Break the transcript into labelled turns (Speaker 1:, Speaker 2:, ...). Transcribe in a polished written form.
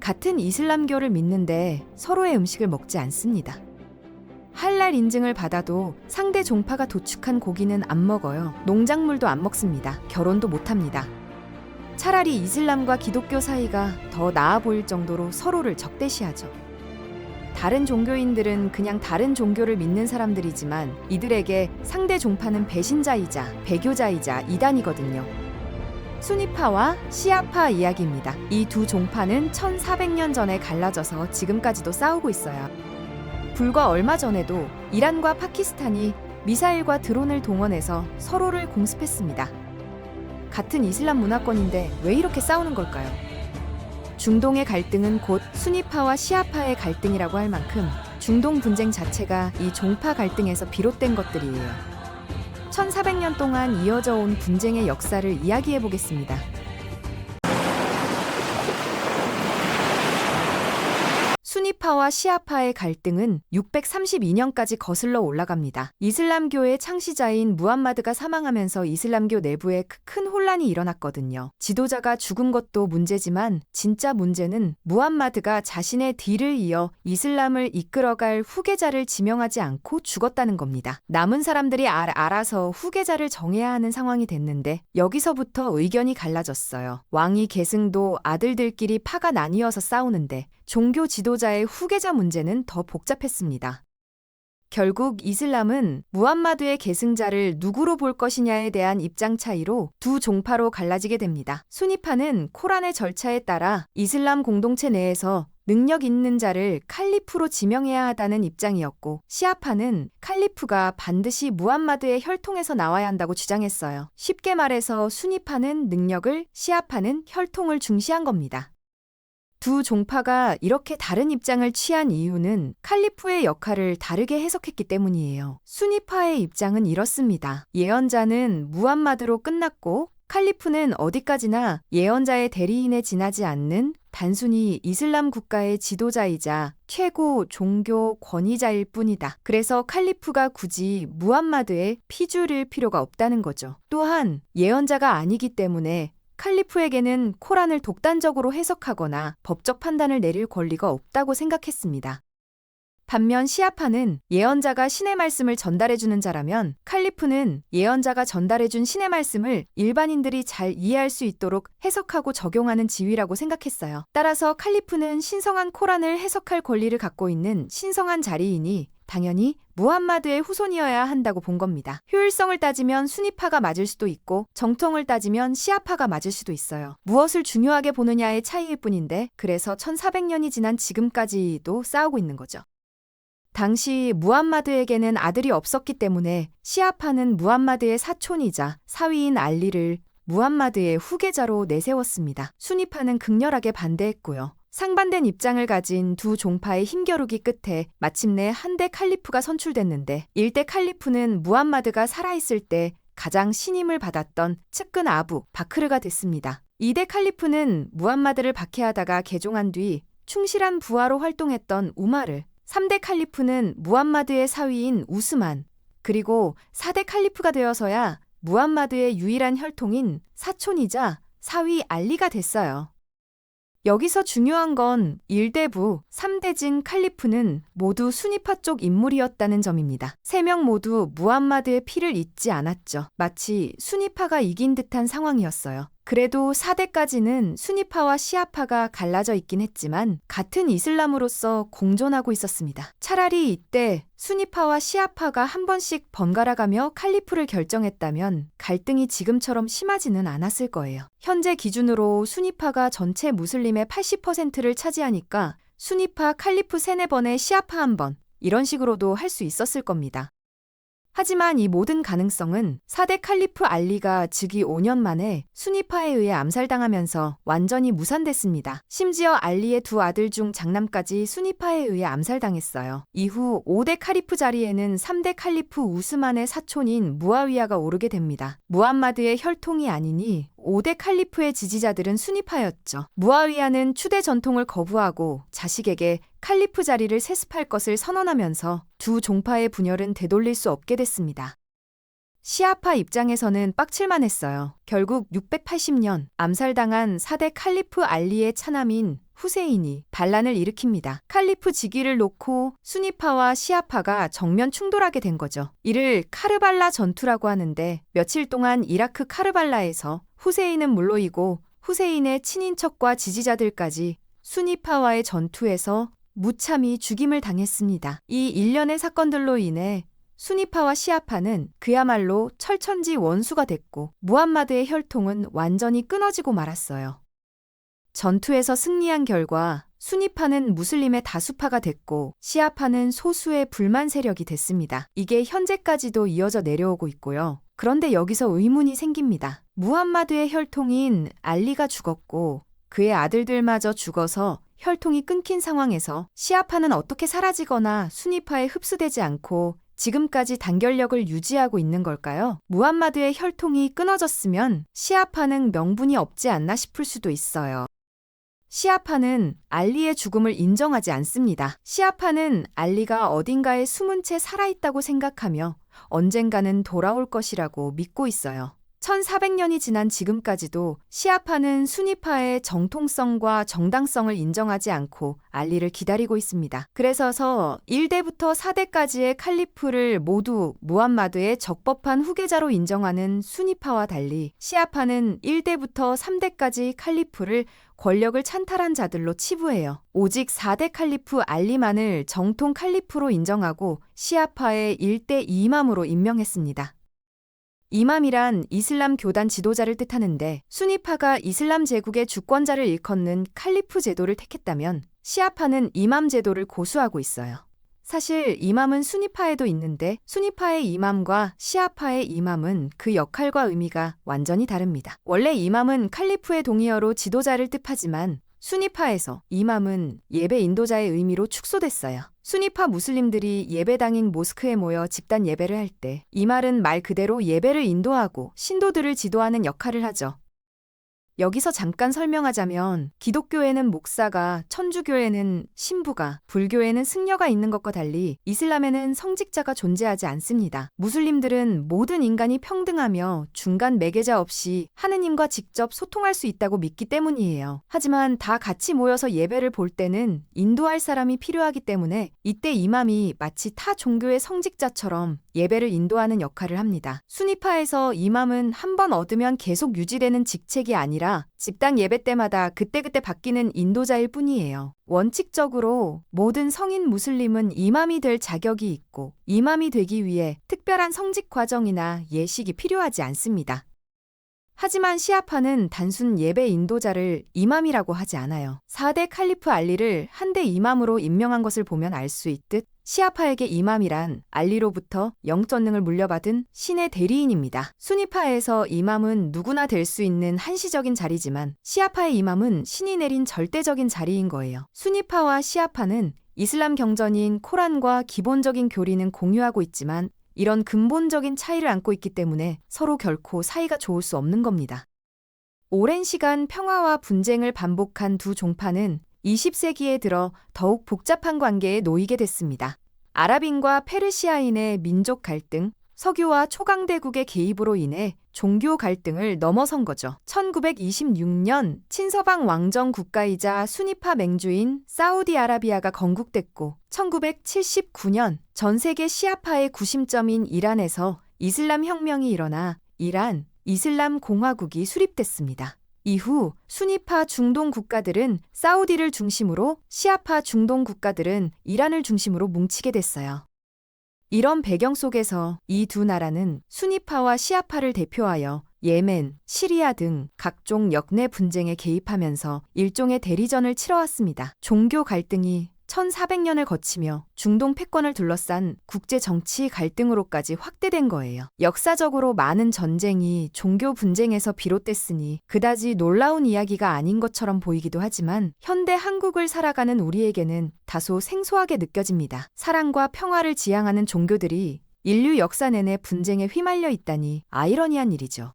Speaker 1: 같은 이슬람교를 믿는데 서로의 음식을 먹지 않습니다. 할랄 인증을 받아도 상대 종파가 도축한 고기는 안 먹어요. 농작물도 안 먹습니다. 결혼도 못 합니다. 차라리 이슬람과 기독교 사이가 더 나아 보일 정도로 서로를 적대시하죠. 다른 종교인들은 그냥 다른 종교를 믿는 사람들이지만 이들에게 상대 종파는 배신자이자 배교자이자 이단이거든요. 수니파와 시아파 이야기입니다. 이 두 종파는 1400년 전에 갈라져서 지금까지도 싸우고 있어요. 불과 얼마 전에도 이란과 파키스탄이 미사일과 드론을 동원해서 서로를 공습했습니다. 같은 이슬람 문화권인데 왜 이렇게 싸우는 걸까요? 중동의 갈등은 곧 수니파와 시아파의 갈등이라고 할 만큼 중동 분쟁 자체가 이 종파 갈등에서 비롯된 것들이에요. 1400년 동안 이어져 온 분쟁의 역사를 이야기해 보겠습니다. 수니파와 시아파의 갈등은 632년까지 거슬러 올라갑니다. 이슬람교의 창시자인 무함마드가 사망하면서 이슬람교 내부에 큰 혼란이 일어났거든요. 지도자가 죽은 것도 문제지만 진짜 문제는 무함마드가 자신의 뒤를 이어 이슬람을 이끌어갈 후계자를 지명하지 않고 죽었다는 겁니다. 남은 사람들이 알아서 후계자를 정해야 하는 상황이 됐는데 여기서부터 의견이 갈라졌어요. 왕이 계승도 아들들끼리 파가 나뉘어서 싸우는데 종교 지도자의 후계자 문제는 더 복잡했습니다. 결국 이슬람은 무함마드의 계승자를 누구로 볼 것이냐에 대한 입장 차이로 두 종파로 갈라지게 됩니다. 수니파는 코란의 절차에 따라 이슬람 공동체 내에서 능력 있는 자를 칼리프로 지명해야 하다는 입장이었고, 시아파는 칼리프가 반드시 무함마드의 혈통에서 나와야 한다고 주장했어요. 쉽게 말해서 수니파는 능력을, 시아파는 혈통을 중시한 겁니다. 두 종파가 이렇게 다른 입장을 취한 이유는 칼리프의 역할을 다르게 해석했기 때문이에요. 수니파의 입장은 이렇습니다. 예언자는 무함마드로 끝났고 칼리프는 어디까지나 예언자의 대리인에 지나지 않는 단순히 이슬람 국가의 지도자이자 최고 종교 권위자일 뿐이다. 그래서 칼리프가 굳이 무함마드에 피줄일 필요가 없다는 거죠. 또한 예언자가 아니기 때문에 칼리프에게는 코란을 독단적으로 해석하거나 법적 판단을 내릴 권리가 없다고 생각했습니다. 반면 시아파는 예언자가 신의 말씀을 전달해주는 자라면 칼리프는 예언자가 전달해준 신의 말씀을 일반인들이 잘 이해할 수 있도록 해석하고 적용하는 지위라고 생각했어요. 따라서 칼리프는 신성한 코란을 해석할 권리를 갖고 있는 신성한 자리이니 당연히 무함마드의 후손이어야 한다고 본 겁니다. 효율성을 따지면 수니파가 맞을 수도 있고 정통을 따지면 시아파가 맞을 수도 있어요. 무엇을 중요하게 보느냐의 차이일 뿐인데 그래서 1400년이 지난 지금까지도 싸우고 있는 거죠. 당시 무함마드에게는 아들이 없었기 때문에 시아파는 무함마드의 사촌이자 사위인 알리를 무함마드의 후계자로 내세웠습니다. 수니파는 극렬하게 반대했고요. 상반된 입장을 가진 두 종파의 힘겨루기 끝에 마침내 한대 칼리프가 선출됐는데 일대 칼리프는 무함마드가 살아있을 때 가장 신임을 받았던 측근 아부 바크르가 됐습니다. 2대 칼리프는 무함마드를 박해하다가 개종한 뒤 충실한 부하로 활동했던 우마르, 3대 칼리프는 무함마드의 사위인 우스만, 그리고 4대 칼리프가 되어서야 무함마드의 유일한 혈통인 사촌이자 사위 알리가 됐어요. 여기서 중요한 건 1대부, 3대진 칼리프는 모두 수니파 쪽 인물이었다는 점입니다. 3명 모두 무함마드의 피를 잇지 않았죠. 마치 수니파가 이긴 듯한 상황이었어요. 그래도 4대까지는 수니파와 시아파가 갈라져 있긴 했지만 같은 이슬람으로서 공존하고 있었습니다. 차라리 이때 수니파와 시아파가 한 번씩 번갈아가며 칼리프를 결정했다면 갈등이 지금처럼 심하지는 않았을 거예요. 현재 기준으로 수니파가 전체 무슬림의 80%를 차지하니까 수니파 칼리프 3-4번에 시아파 1번 이런 식으로도 할 수 있었을 겁니다. 하지만 이 모든 가능성은 4대 칼리프 알리가 즉위 5년 만에 수니파에 의해 암살당하면서 완전히 무산됐습니다. 심지어 알리의 두 아들 중 장남까지 수니파에 의해 암살당했어요. 이후 5대 칼리프 자리에는 3대 칼리프 우스만의 사촌인 무아위야가 오르게 됩니다. 무함마드의 혈통이 아니니 5대 칼리프의 지지자들은 수니파였죠. 무아위야는 추대 전통을 거부하고 자식에게 칼리프 자리를 세습할 것을 선언하면서 두 종파의 분열은 되돌릴 수 없게 됐습니다. 시아파 입장에서는 빡칠만 했어요. 결국 680년 암살당한 4대 칼리프 알리의 차남인 후세인이 반란을 일으킵니다. 칼리프 직위를 놓고 수니파와 시아파가 정면 충돌하게 된 거죠. 이를 카르발라 전투라고 하는데 며칠 동안 이라크 카르발라에서 후세인은 물론이고 후세인의 친인척과 지지자들까지 수니파와의 전투에서 무참히 죽임을 당했습니다. 이 일련의 사건들로 인해 수니파와 시아파는 그야말로 철천지 원수가 됐고 무함마드의 혈통은 완전히 끊어지고 말았어요. 전투에서 승리한 결과 수니파는 무슬림의 다수파가 됐고 시아파는 소수의 불만 세력이 됐습니다. 이게 현재까지도 이어져 내려오고 있고요. 그런데 여기서 의문이 생깁니다. 무함마드의 혈통인 알리가 죽었고 그의 아들들마저 죽어서 혈통이 끊긴 상황에서 시아파는 어떻게 사라지거나 수니파에 흡수되지 않고 지금까지 단결력을 유지하고 있는 걸까요? 무함마드의 혈통이 끊어졌으면 시아파는 명분이 없지 않나 싶을 수도 있어요. 시아파는 알리의 죽음을 인정하지 않습니다. 시아파는 알리가 어딘가에 숨은 채 살아있다고 생각하며 언젠가는 돌아올 것이라고 믿고 있어요. 1400년이 지난 지금까지도 시아파는 수니파의 정통성과 정당성을 인정하지 않고 알리를 기다리고 있습니다. 그래서 1대부터 4대까지의 칼리프를 모두 무함마드의 적법한 후계자로 인정하는 수니파와 달리 시아파는 1대부터 3대까지 칼리프를 권력을 찬탈한 자들로 치부해요. 오직 4대 칼리프 알리만을 정통 칼리프로 인정하고 시아파의 1대 이맘으로 임명했습니다. 이맘이란 이슬람 교단 지도자를 뜻하는데 수니파가 이슬람 제국의 주권자를 일컫는 칼리프 제도를 택했다면 시아파는 이맘 제도를 고수하고 있어요. 사실 이맘은 수니파에도 있는데 수니파의 이맘과 시아파의 이맘은 그 역할과 의미가 완전히 다릅니다. 원래 이맘은 칼리프의 동의어로 지도자를 뜻하지만 수니파에서 이맘은 예배 인도자의 의미로 축소됐어요. 수니파 무슬림들이 예배당인 모스크에 모여 집단 예배를 할 때 이 말은 말 그대로 예배를 인도하고 신도들을 지도하는 역할을 하죠. 여기서 잠깐 설명하자면 기독교에는 목사가, 천주교에는 신부가, 불교에는 승려가 있는 것과 달리 이슬람에는 성직자가 존재하지 않습니다. 무슬림들은 모든 인간이 평등하며 중간 매개자 없이 하느님과 직접 소통할 수 있다고 믿기 때문이에요. 하지만 다 같이 모여서 예배를 볼 때는 인도할 사람이 필요하기 때문에 이때 이맘이 마치 타 종교의 성직자처럼 예배를 인도하는 역할을 합니다. 수니파에서 이맘은 한 번 얻으면 계속 유지되는 직책이 아니라 집단 예배 때마다 그때그때 바뀌는 인도자일 뿐이에요. 원칙적으로 모든 성인 무슬림은 이맘이 될 자격이 있고 이맘이 되기 위해 특별한 성직 과정이나 예식이 필요하지 않습니다. 하지만 시아파는 단순 예배 인도자를 이맘이라고 하지 않아요. 4대 칼리프 알리를 한대 이맘으로 임명한 것을 보면 알 수 있듯 시아파에게 이맘이란 알리로부터 영전능을 물려받은 신의 대리인입니다. 수니파에서 이맘은 누구나 될 수 있는 한시적인 자리지만 시아파의 이맘은 신이 내린 절대적인 자리인 거예요. 수니파와 시아파는 이슬람 경전인 코란과 기본적인 교리는 공유하고 있지만 이런 근본적인 차이를 안고 있기 때문에 서로 결코 사이가 좋을 수 없는 겁니다. 오랜 시간 평화와 분쟁을 반복한 두 종파는 20세기에 들어 더욱 복잡한 관계에 놓이게 됐습니다. 아랍인과 페르시아인의 민족 갈등, 석유와 초강대국의 개입으로 인해 종교 갈등을 넘어선 거죠. 1926년 친서방 왕정 국가이자 수니파 맹주인 사우디아라비아가 건국됐고 1979년 전 세계 시아파의 구심점인 이란에서 이슬람 혁명이 일어나 이란 이슬람 공화국이 수립됐습니다. 이후 수니파 중동 국가들은 사우디를 중심으로 시아파 중동 국가들은 이란을 중심으로 뭉치게 됐어요. 이런 배경 속에서 이 두 나라는 수니파와 시아파를 대표하여 예멘, 시리아 등 각종 역내 분쟁에 개입하면서 일종의 대리전을 치러왔습니다. 종교 갈등이 1400년을 거치며 중동 패권을 둘러싼 국제 정치 갈등으로까지 확대된 거예요. 역사적으로 많은 전쟁이 종교 분쟁에서 비롯됐으니 그다지 놀라운 이야기가 아닌 것처럼 보이기도 하지만 현대 한국을 살아가는 우리에게는 다소 생소하게 느껴집니다. 사랑과 평화를 지향하는 종교들이 인류 역사 내내 분쟁에 휘말려 있다니 아이러니한 일이죠.